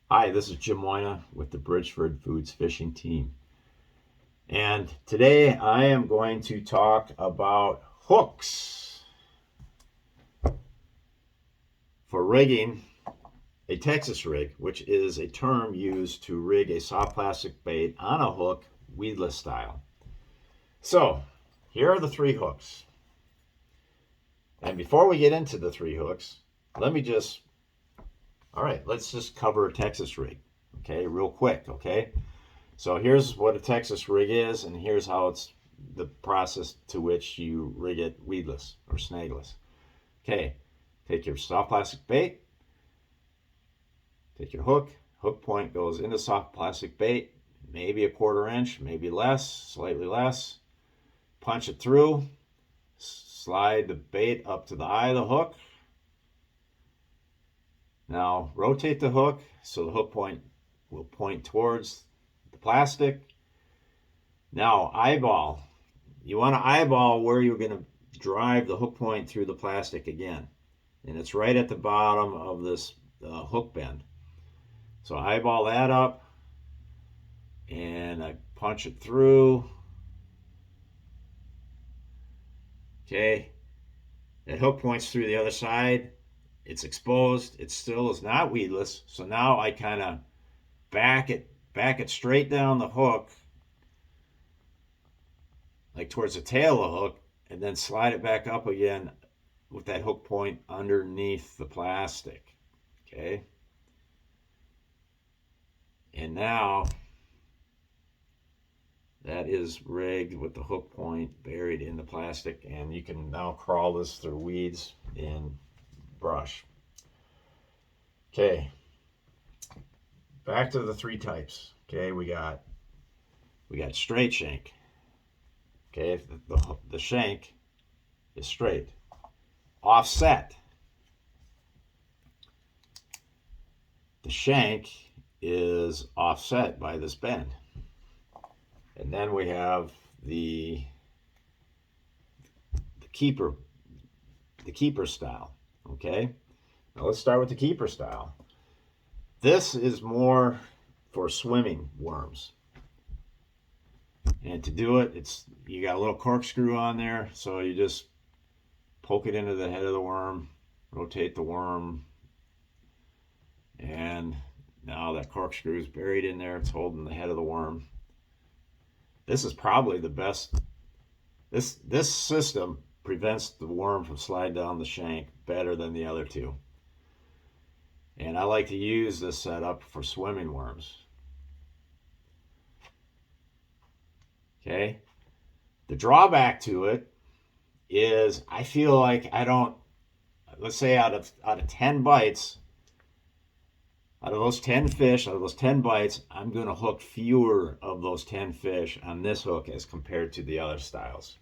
Hi, this is Jim Moyna with the Bridgeford Foods Fishing Team. And today I am going to talk about hooks for rigging a Texas rig, which is a term used to rig a soft plastic bait on a hook, weedless style. So, here are the three hooks. And before we get into the three hooks, let's just cover a Texas rig, okay, real quick, okay? So here's what a Texas rig is, and here's how it's the process to which you rig it weedless or snagless. Okay, take your soft plastic bait, take your hook, hook point goes into soft plastic bait, maybe a 1/4 inch, maybe less, slightly less. Punch it through, slide the bait up to the eye of the hook. Now rotate the hook so the hook point will point towards the plastic. Now eyeball. You want to eyeball where you're going to drive the hook point through the plastic again. And it's right at the bottom of this hook bend. So eyeball that up and I punch it through. Okay, that hook points through the other side. It's exposed. It still is not weedless. So now I kind of back it straight down the hook, like towards the tail of the hook, and then slide it back up again with that hook point underneath the plastic. Okay. And now that is rigged with the hook point buried in the plastic, and you can now crawl this through weeds and brush. Okay, back to the three types. Okay, we got straight shank. Okay, the shank is straight. Offset. The shank is offset by this bend. And then we have the keeper style. Okay, now let's start with the keeper style. This is more for swimming worms. And to do it, you got a little corkscrew on there, so you just poke it into the head of the worm, rotate the worm, and now that corkscrew is buried in there. It's holding the head of the worm. This is probably the best. This system prevents the worm from sliding down the shank better than the other two. And I like to use this setup for swimming worms. Okay. The drawback to it is I feel like I don't, let's say out of 10 bites, out of those 10 fish, out of those 10 bites, I'm going to hook fewer of those 10 fish on this hook as compared to the other styles.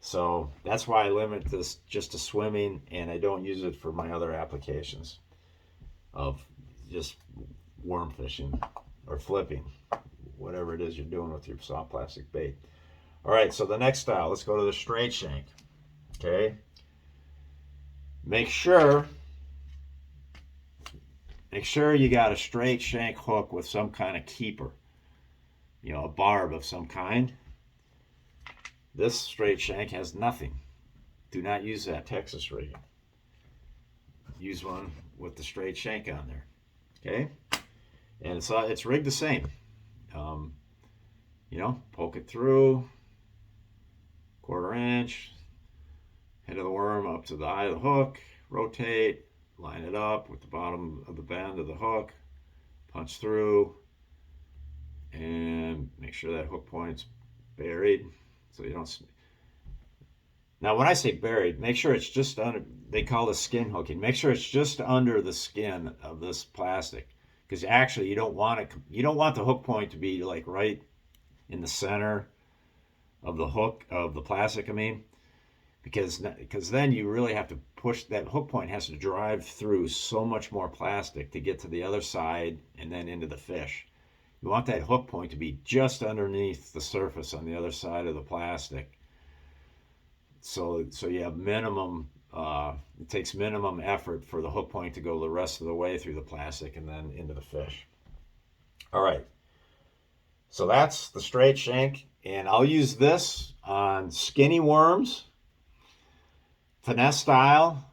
So that's why I limit this just to swimming, and I don't use it for my other applications of just worm fishing or flipping, whatever it is you're doing with your soft plastic bait. All right, so the next style, let's go to the straight shank. Okay, make sure you got a straight shank hook with some kind of keeper, a barb of some kind. This straight shank has nothing. Do not use that Texasrigging. Use one with the straight shank on there. Okay, and it's rigged the same. Poke it through, 1/4 inch, head of the worm up to the eye of the hook, rotate, line it up with the bottom of the bend of the hook, punch through, and make sure that hook point's buried so you don't. Now, when I say buried, make sure it's just under. They call this skin hooking. Make sure it's just under the skin of this plastic, because actually you don't want it. You don't want the hook point to be like right in the center of the hook of the plastic. I mean, because then you really have to push that hook point has to drive through so much more plastic to get to the other side and then into the fish. You want that hook point to be just underneath the surface on the other side of the plastic. So you have minimum. It takes minimum effort for the hook point to go the rest of the way through the plastic and then into the fish. All right. So that's the straight shank, and I'll use this on skinny worms, finesse style.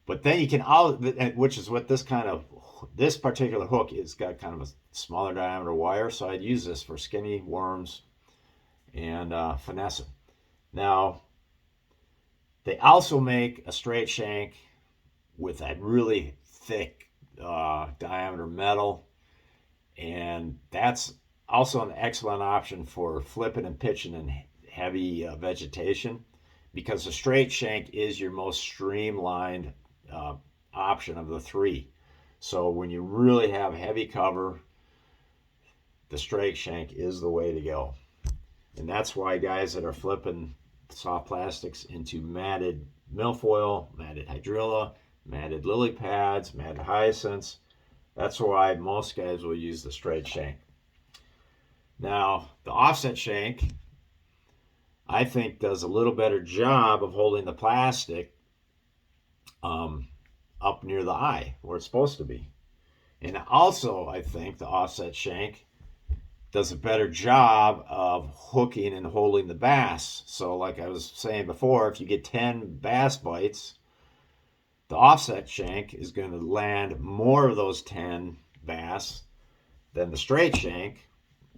But then you can all, which is what this particular hook is, got kind of a smaller diameter wire. So I'd use this for skinny worms and finesse it. Now they also make a straight shank with that really thick diameter metal, and that's also an excellent option for flipping and pitching in heavy vegetation, because the straight shank is your most streamlined uh, option of the three. So when you really have heavy cover, the straight shank is the way to go. And that's why guys that are flipping soft plastics into matted milfoil, matted hydrilla, matted lily pads, matted hyacinths, that's why most guys will use the straight shank. Now, the offset shank, I think, does a little better job of holding the plastic up near the eye where it's supposed to be. And also, I think the offset shank does a better job of hooking and holding the bass. So, like I was saying before, if you get 10 bass bites, the offset shank is going to land more of those 10 bass than the straight shank,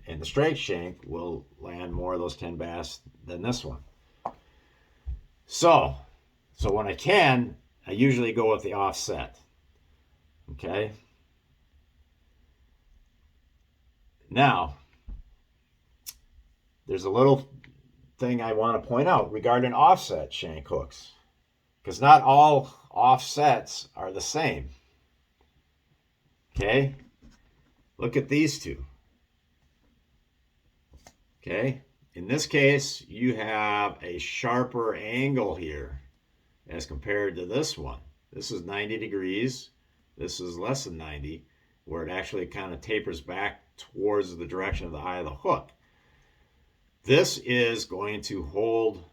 and the straight shank will land more of those 10 bass than this one. So when I usually go with the offset. Okay. Now, there's a little thing I want to point out regarding offset shank hooks, because not all offsets are the same. Okay. Look at these two. Okay. In this case, you have a sharper angle here as compared to this one. This is 90 degrees. This is less than 90, where it actually kind of tapers back towards the direction of the eye of the hook. This is going to hold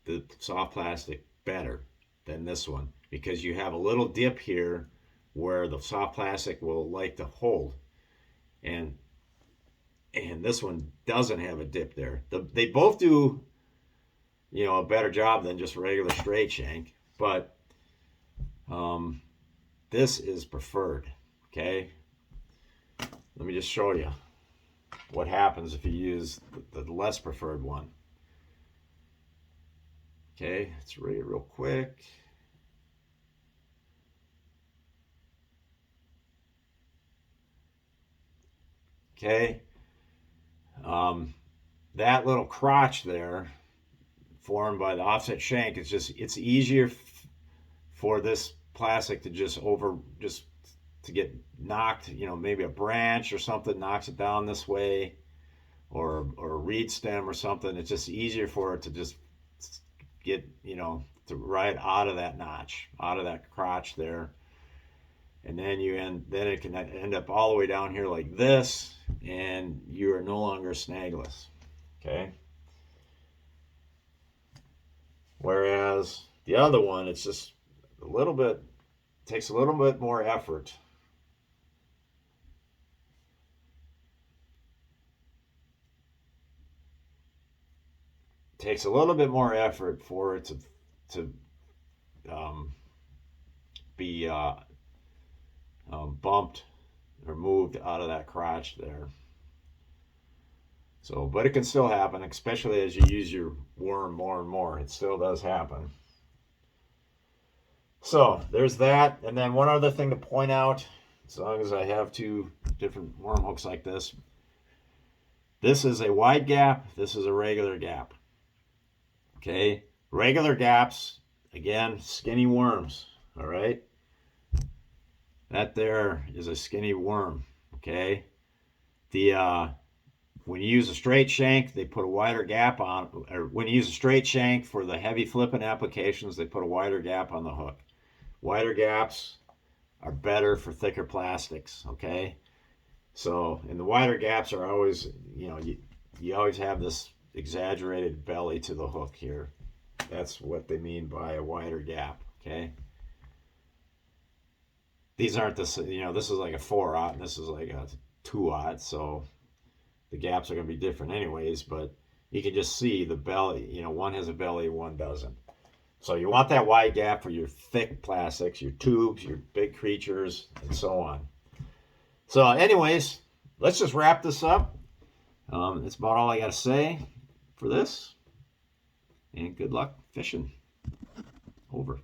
the soft plastic better than this one, because you have a little dip here where the soft plastic will like to hold. And this one doesn't have a dip there. They both do, a better job than just regular straight shank, but this is preferred. Okay, let me just show you what happens if you use the less preferred one. Okay, let's read it real quick. Okay, that little crotch there formed by the offset shank is it's easier for this plastic to just to get knocked, maybe a branch or something knocks it down this way, or a reed stem or something. It's just easier for it to just get, to right out of that notch, out of that crotch there. And then then it can end up all the way down here like this, and you are no longer snagless. Okay. Whereas the other one, it's just takes a little bit more effort. Takes a little bit more effort for it to be bumped or moved out of that crotch there. So, but it can still happen, especially as you use your worm more and more. It still does happen. So there's that. And then one other thing to point out, as long as I have two different worm hooks like this, this is a wide gap, this is a regular gap. Okay, regular gaps, again, skinny worms. All right, that there is a skinny worm. Okay, when you use a straight shank, they put a wider gap on, or when you use a straight shank for the heavy flipping applications, they put a wider gap on the hook. Wider gaps are better for thicker plastics. Okay, so, and the wider gaps are always, you always have this exaggerated belly to the hook here. That's what they mean by a wider gap. Okay, these aren't this, this is like a 4/0 and this is like a 2/0, so the gaps are going to be different anyways, but you can just see the belly, you know, one has a belly, one doesn't. So you want that wide gap for your thick plastics, your tubes, your big creatures, and so on. So anyways, let's just wrap this up. That's about all I got to say for this. And good luck fishing. Over.